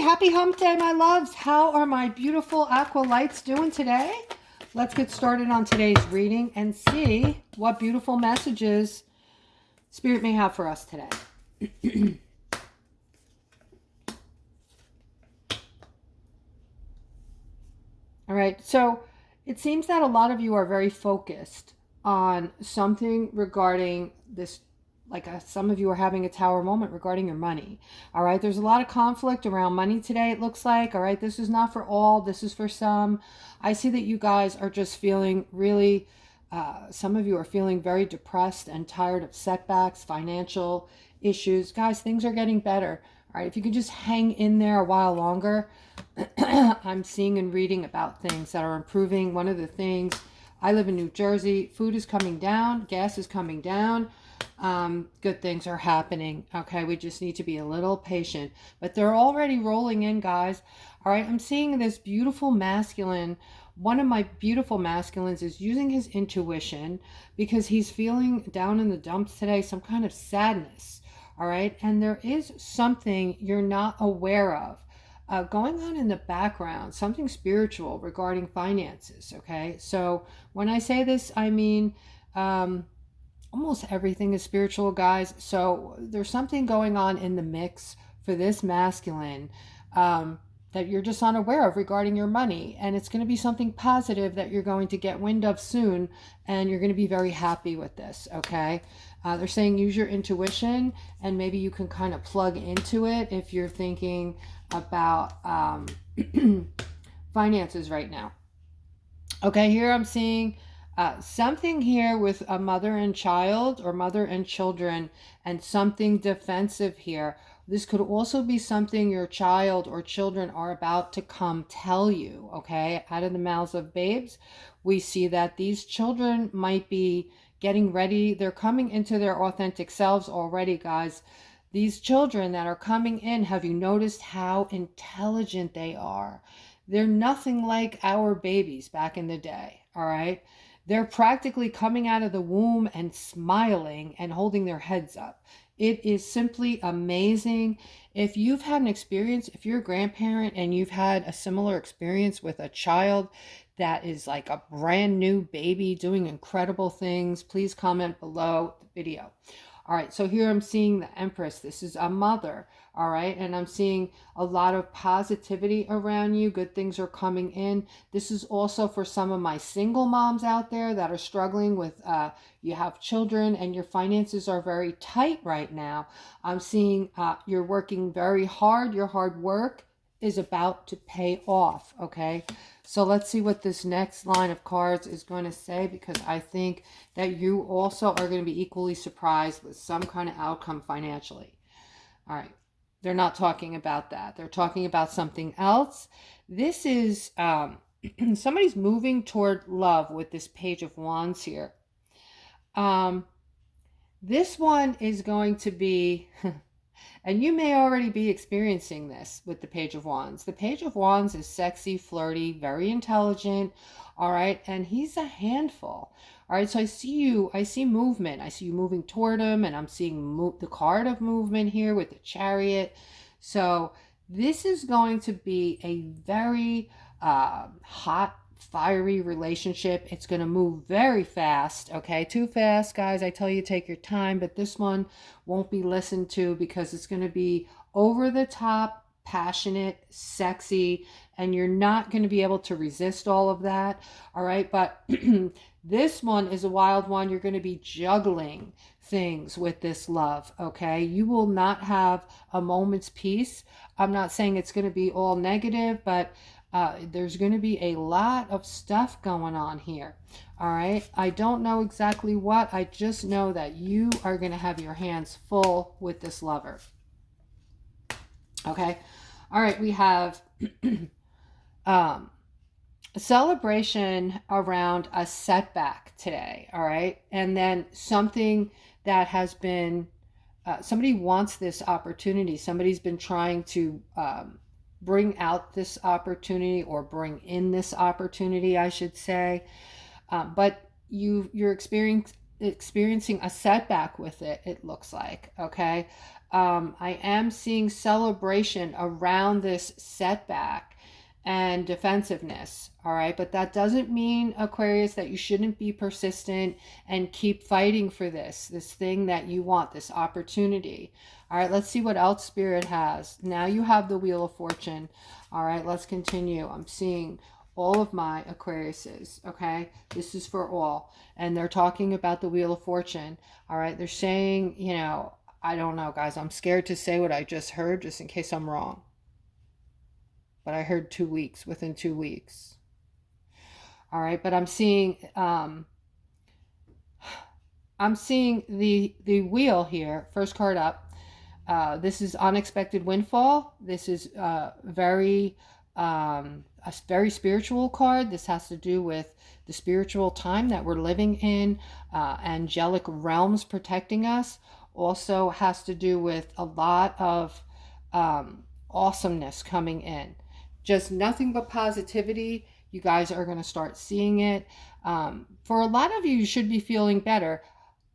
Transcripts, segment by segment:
Happy hump day, my loves. How are my beautiful aqua lights doing today? Let's get started on today's reading and see what beautiful messages Spirit may have for us today. All right, so it seems that a lot of you are very focused on something regarding this, some of you are having a tower moment regarding your money. All right, there's a lot of conflict around money today, it looks like. All right, this is not for all, this is for some. I see that you guys are just feeling really, some of you are feeling very depressed and tired of setbacks, financial issues. Guys, things are getting better. All right, if you could just hang in there a while longer. I'm seeing and reading about things that are improving. One of the things, I live in New Jersey, food is coming down, gas is coming down. Good things are happening. Okay, we just need to be a little patient, but they're already rolling in, guys. All right, I'm seeing this beautiful masculine. One of my beautiful masculines is using his intuition because he's feeling down in the dumps today, some kind of sadness. All right, and there is something you're not aware of going on in the background, something spiritual regarding finances. Okay, so when I say this, I mean almost everything is spiritual, guys. So there's something going on in the mix for this masculine that you're just unaware of regarding your money, and it's going to be something positive that you're going to get wind of soon, and you're going to be very happy with this. Okay, they're saying use your intuition, and maybe you can kind of plug into it if you're thinking about finances right now. Okay, here I'm seeing something here with a mother and child, or mother and children, and something defensive here. This could also be something your child or children are about to come tell you. Okay, out of the mouths of babes, we see that these children might be getting ready. They're coming into their authentic selves already, guys. These children that are coming in, have you noticed how intelligent they are? They're nothing like our babies back in the day. All right, they're practically coming out of the womb and smiling and holding their heads up. It is simply amazing. If you've had an experience, if you're a grandparent and you've had a similar experience with a child that is like a brand new baby doing incredible things, please comment below the video. All right, so here I'm seeing the Empress. This is a mother, all right? And I'm seeing a lot of positivity around you. Good things are coming in. This is also for some of my single moms out there that are struggling with, you have children and your finances are very tight right now. I'm seeing you're working very hard. Your hard work is about to pay off, okay? So let's see what this next line of cards is going to say, because I think that you also are going to be equally surprised with some kind of outcome financially. All right. They're not talking about that. They're talking about something else. This is somebody's moving toward love with this Page of Wands here. This one is going to be... And you may already be experiencing this with the Page of Wands. The Page of Wands is sexy, flirty, very intelligent, all right? And he's a handful, all right? So I see movement. I see you moving toward him, and I'm seeing the card of movement here with the Chariot. So this is going to be a very hot, fiery relationship. It's going to move very fast. Okay, too fast, guys. I tell you, take your time, but this one won't be listened to because it's going to be over the top, passionate, sexy, and you're not going to be able to resist all of that. All right, but this one is a wild one. You're going to be juggling things with this love. Okay, you will not have a moment's peace. I'm not saying it's going to be all negative, but there's going to be a lot of stuff going on here. All right, I don't know exactly what. I just know that you are going to have your hands full with this lover. Okay, all right, we have a celebration around a setback today. All right, and then something that has been somebody wants this opportunity. Somebody's been trying to bring out this opportunity, or bring in this opportunity, I should say. But you're experiencing a setback with it, it looks like, okay? I am seeing celebration around this setback and defensiveness. All right. But that doesn't mean, Aquarius, that you shouldn't be persistent and keep fighting for this thing that you want, this opportunity. All right. Let's see what else Spirit has. Now you have the Wheel of Fortune. All right. Let's continue. I'm seeing all of my Aquariuses. Okay. This is for all. And they're talking about the Wheel of Fortune. All right. They're saying, you know, I don't know, guys. I'm scared to say what I just heard just in case I'm wrong. But I heard 2 weeks, within 2 weeks. All right, but I'm seeing the wheel here. First card up. This is unexpected windfall. This is a very spiritual card. This has to do with the spiritual time that we're living in, angelic realms protecting us. Also has to do with a lot of awesomeness coming in. Just nothing but positivity. You guys are going to start seeing it. For a lot of you, you should be feeling better.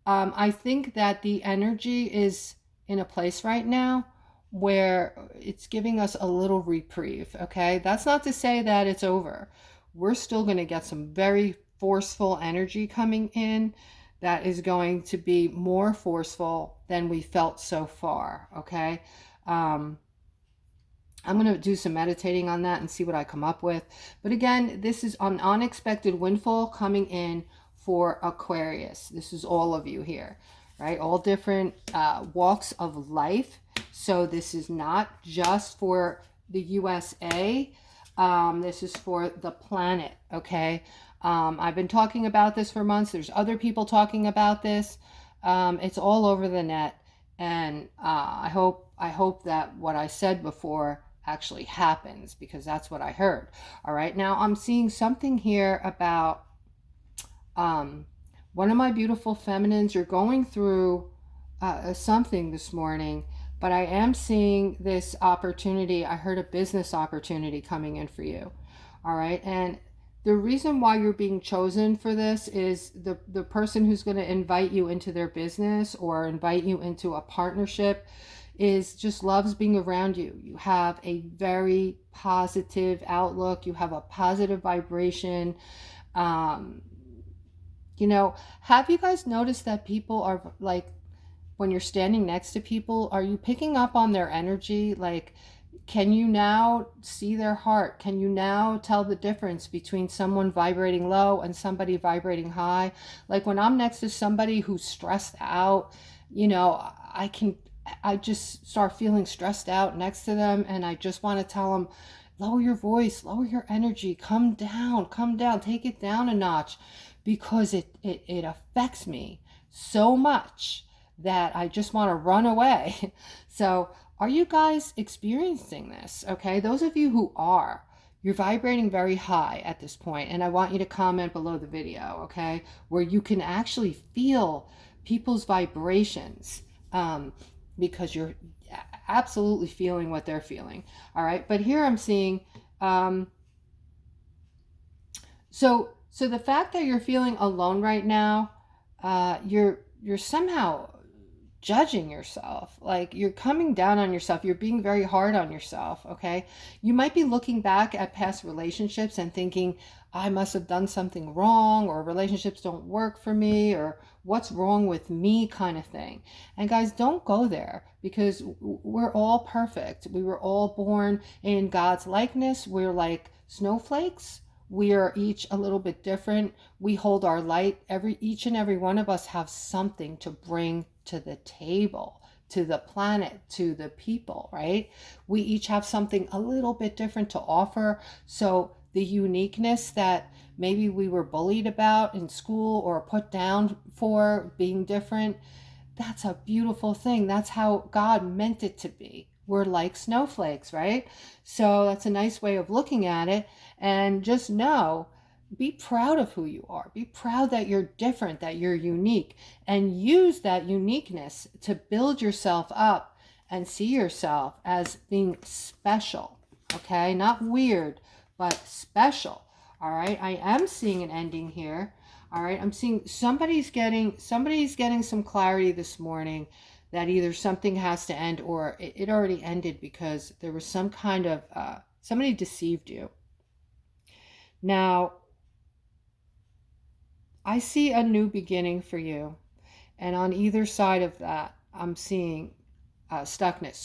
I think that the energy is in a place right now where it's giving us a little reprieve, okay? That's not to say that it's over. We're still going to get some very forceful energy coming in that is going to be more forceful than we felt so far, okay? I'm going to do some meditating on that and see what I come up with. But again, this is an unexpected windfall coming in for Aquarius. This is all of you here, right? All different walks of life. So this is not just for the USA. This is for the planet, okay? I've been talking about this for months. There's other people talking about this. It's all over the net. And I hope that what I said before actually happens, because that's what I heard. All right, now I'm seeing something here about one of my beautiful feminines. You're going through something this morning, but I am seeing this opportunity. I heard a business opportunity coming in for you. All right, and the reason why you're being chosen for this is the person who's going to invite you into their business or invite you into a partnership is just loves being around you. You have a very positive outlook. You have a positive vibration. You know, have you guys noticed that people are like, when you're standing next to people, are you picking up on their energy? Like, can you now see their heart? Can you now tell the difference between someone vibrating low and somebody vibrating high? Like when I'm next to somebody who's stressed out, you know, I just start feeling stressed out next to them, and I just want to tell them, lower your voice, lower your energy, come down, take it down a notch, because it affects me so much that I just want to run away. So are you guys experiencing this? Okay, those of you who are, you're vibrating very high at this point, and I want you to comment below the video, okay, where you can actually feel people's vibrations, because you're absolutely feeling what they're feeling. All right, but here I'm seeing so the fact that you're feeling alone right now, you're somehow judging yourself. Like you're coming down on yourself. You're being very hard on yourself, okay? You might be looking back at past relationships and thinking, I must have done something wrong, or relationships don't work for me, or what's wrong with me kind of thing. And guys, don't go there, because we're all perfect. We were all born in God's likeness. We're like snowflakes. We are each a little bit different. We hold our light. Each and every one of us have something to bring to the table, to the planet, to the people, right? We each have something a little bit different to offer. So the uniqueness that maybe we were bullied about in school or put down for being different, that's a beautiful thing. That's how God meant it to be. We're like snowflakes, right? So that's a nice way of looking at it. And just know, be proud of who you are. Be proud that you're different, that you're unique, and use that uniqueness to build yourself up and see yourself as being special, okay? Not weird, but special, all right? I am seeing an ending here, all right? I'm seeing somebody's getting some clarity this morning that either something has to end or it already ended because there was some kind of, somebody deceived you. Now, I see a new beginning for you. And on either side of that, I'm seeing stuckness.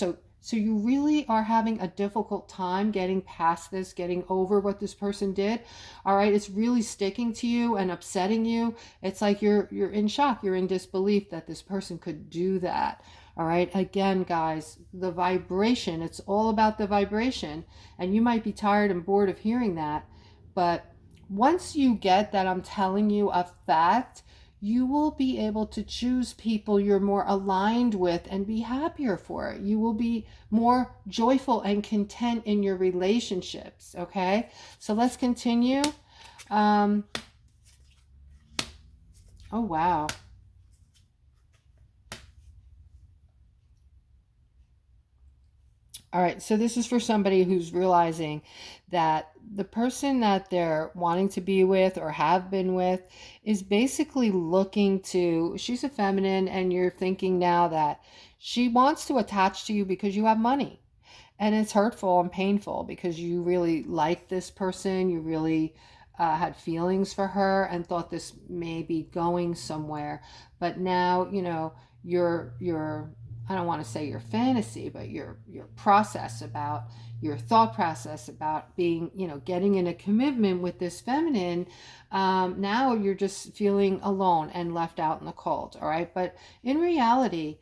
So you really are having a difficult time getting past this, getting over what this person did. All right, it's really sticking to you and upsetting you. It's like you're in shock, you're in disbelief that this person could do that. All right, again, guys, the vibration, it's all about the vibration. And you might be tired and bored of hearing that, but once you get that I'm telling you a fact, you will be able to choose people you're more aligned with and be happier for it. You will be more joyful and content in your relationships. Okay, so let's continue. Oh, wow. All right, so this is for somebody who's realizing that the person that they're wanting to be with or have been with is basically looking to, she's a feminine, and you're thinking now that she wants to attach to you because you have money. And it's hurtful and painful because you really like this person, you really had feelings for her and thought this may be going somewhere. But now, your I don't want to say your fantasy, but your process about your thought process about being, getting in a commitment with this feminine, now you're just feeling alone and left out in the cold. All right, but in reality,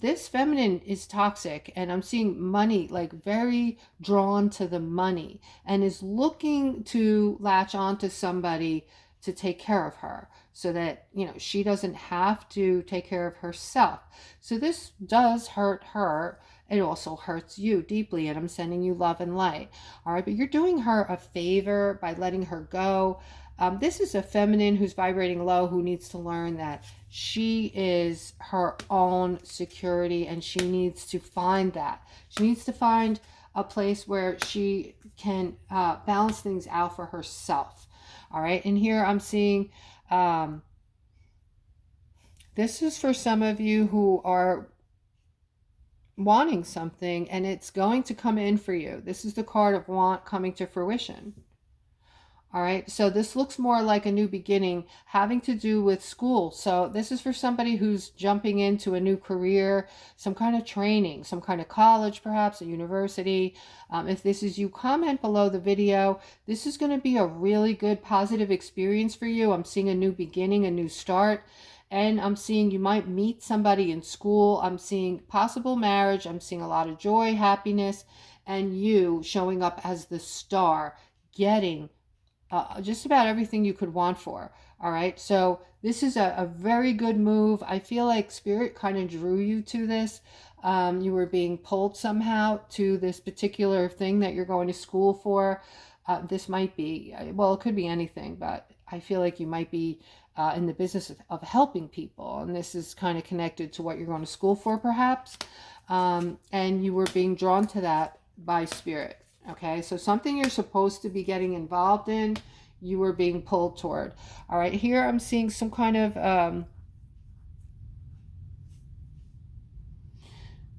this feminine is toxic, and I'm seeing money, like very drawn to the money, and is looking to latch on to somebody to take care of her so that, she doesn't have to take care of herself. So this does hurt her. It also hurts you deeply, and I'm sending you love and light. All right, but you're doing her a favor by letting her go. This is a feminine who's vibrating low, who needs to learn that she is her own security, and she needs to find that. She needs to find a place where she can balance things out for herself. All right, and here I'm seeing this is for some of you who are wanting something and it's going to come in for you. This is the card of want coming to fruition. All right, so this looks more like a new beginning having to do with school. So this is for somebody who's jumping into a new career, some kind of training, some kind of college, perhaps a university. If this is you, comment below the video. This is going to be a really good positive experience for you. I'm seeing a new beginning, a new start. And I'm seeing you might meet somebody in school. I'm seeing possible marriage. I'm seeing a lot of joy, happiness, and you showing up as the star, getting just about everything you could want for. All right, so this is a very good move. I feel like spirit kind of drew you to this. You were being pulled somehow to this particular thing that you're going to school for. This might be, well, it could be anything, but I feel like you might be in the business of helping people, and this is kind of connected to what you're going to school for, perhaps. And you were being drawn to that by spirit. Okay, so something you're supposed to be getting involved in, you were being pulled toward. All right, here I'm seeing some kind of, all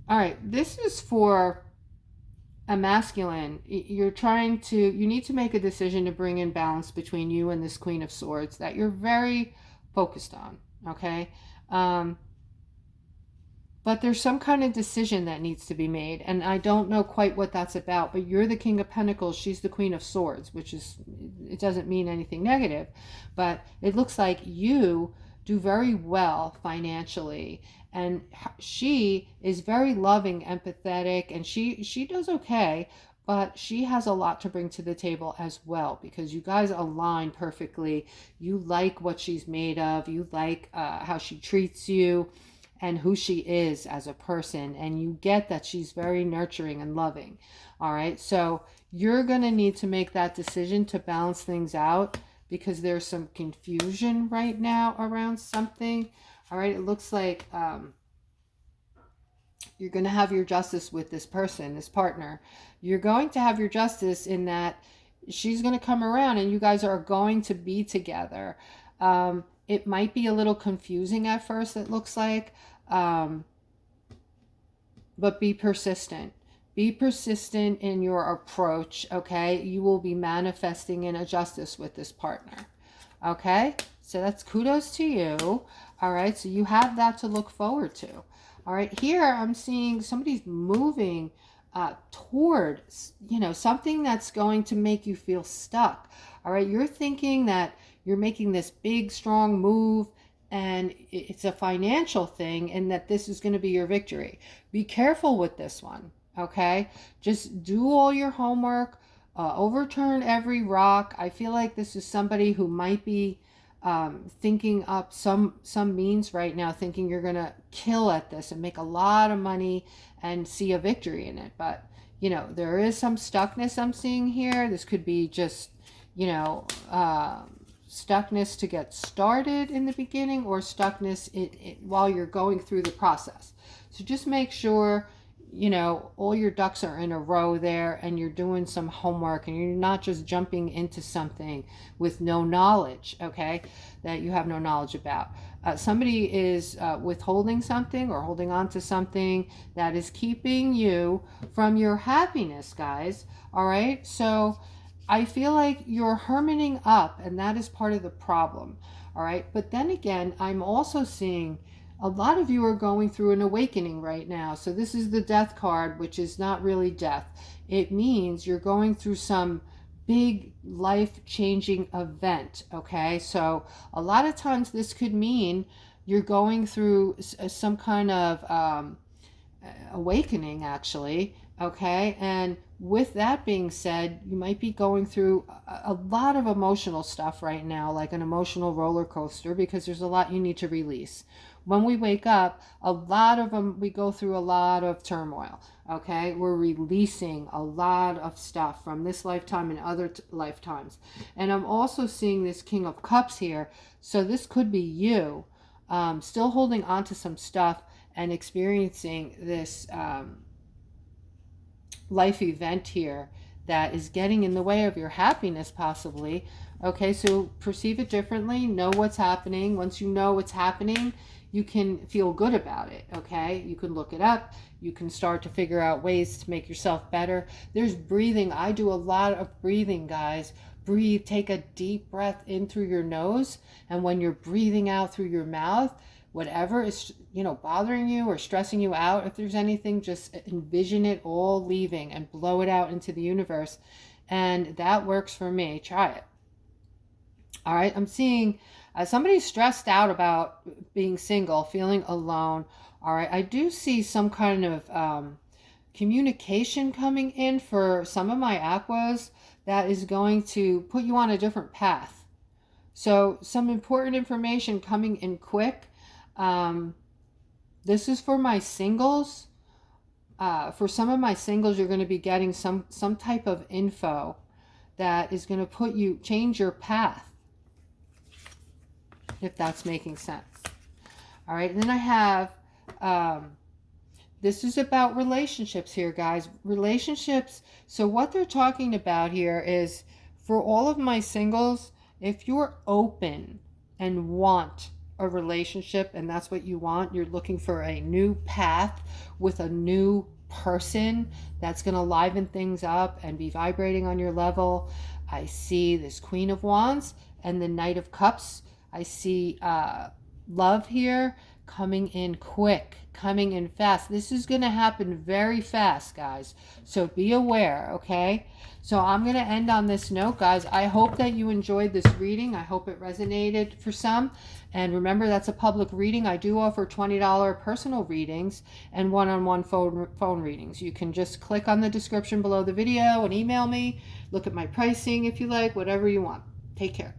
right, this is for a masculine. You need to make a decision to bring in balance between you and this Queen of Swords that you're very focused on, okay? But there's some kind of decision that needs to be made, and I don't know quite what that's about, but you're the King of Pentacles, she's the Queen of Swords, which is, it doesn't mean anything negative, but it looks like you do very well financially, and she is very loving, empathetic, and she does okay, but she has a lot to bring to the table as well, because you guys align perfectly. You like what she's made of, you like how she treats you, and who she is as a person, and you get that she's very nurturing and loving. All right, so you're going to need to make that decision to balance things out, because there's some confusion right now around something. All right, it looks like you're going to have your justice with this person, this partner. You're going to have your justice in that she's going to come around and you guys are going to be together. It might be a little confusing at first, it looks like. but be persistent. Be persistent in your approach, okay? You will be manifesting in a justice with this partner, okay? So that's kudos to you, all right? So you have that to look forward to, all right? Here I'm seeing somebody's moving toward, something that's going to make you feel stuck, all right? You're thinking that you're making this big, strong move and it's a financial thing and that this is going to be your victory. Be careful with this one, okay? Just do all your homework, overturn every rock. I feel like this is somebody who might be thinking up some means right now, thinking you're going to kill at this and make a lot of money and see a victory in it. But, there is some stuckness I'm seeing here. This could be just, stuckness to get started in the beginning or stuckness while you're going through the process. So just make sure, all your ducks are in a row there and you're doing some homework and you're not just jumping into something with no knowledge, okay, that you have no knowledge about. Somebody is withholding something or holding on to something that is keeping you from your happiness, guys, all right? So I feel like you're hermiting up, and that is part of the problem, all right? But then again, I'm also seeing a lot of you are going through an awakening right now. So this is the death card, which is not really death. It means you're going through some big life-changing event, okay? So a lot of times this could mean you're going through some kind of awakening, actually, okay? And with that being said, you might be going through a lot of emotional stuff right now, like an emotional roller coaster, because there's a lot you need to release. When we wake up, a lot of them, we go through a lot of turmoil, okay? We're releasing a lot of stuff from this lifetime and other lifetimes. And I'm also seeing this King of Cups here. So this could be you still holding on to some stuff and experiencing this life event here that is getting in the way of your happiness, possibly. Okay, so perceive it differently. Know what's happening. Once you know what's happening, you can feel good about it, okay? You can look it up. You can start to figure out ways to make yourself better. There's breathing. I do a lot of breathing, guys. Breathe. Take a deep breath in through your nose, and when you're breathing out through your mouth, whatever is bothering you or stressing you out, if there's anything, just envision it all leaving and blow it out into the universe. And that works for me. Try it. All right, I'm seeing somebody stressed out about being single, feeling alone. All right, I do see some kind of communication coming in for some of my aquas that is going to put you on a different path. So some important information coming in quick. This is for my singles. For some of my singles, you're going to be getting some type of info that is going to change your path, if that's making sense. All right, and then I have, this is about relationships here, guys. Relationships. So what they're talking about here is, for all of my singles, if you're open and want a relationship and that's what you want, you're looking for a new path with a new person that's going to liven things up and be vibrating on your level. I see this Queen of Wands and the Knight of Cups. I see love here coming in quick, coming in fast. This is going to happen very fast, guys. So be aware, okay? So I'm going to end on this note, guys. I hope that you enjoyed this reading. I hope it resonated for some. And remember, that's a public reading. I do offer $20 personal readings and one-on-one phone readings. You can just click on the description below the video and email me. Look at my pricing if you like, whatever you want. Take care.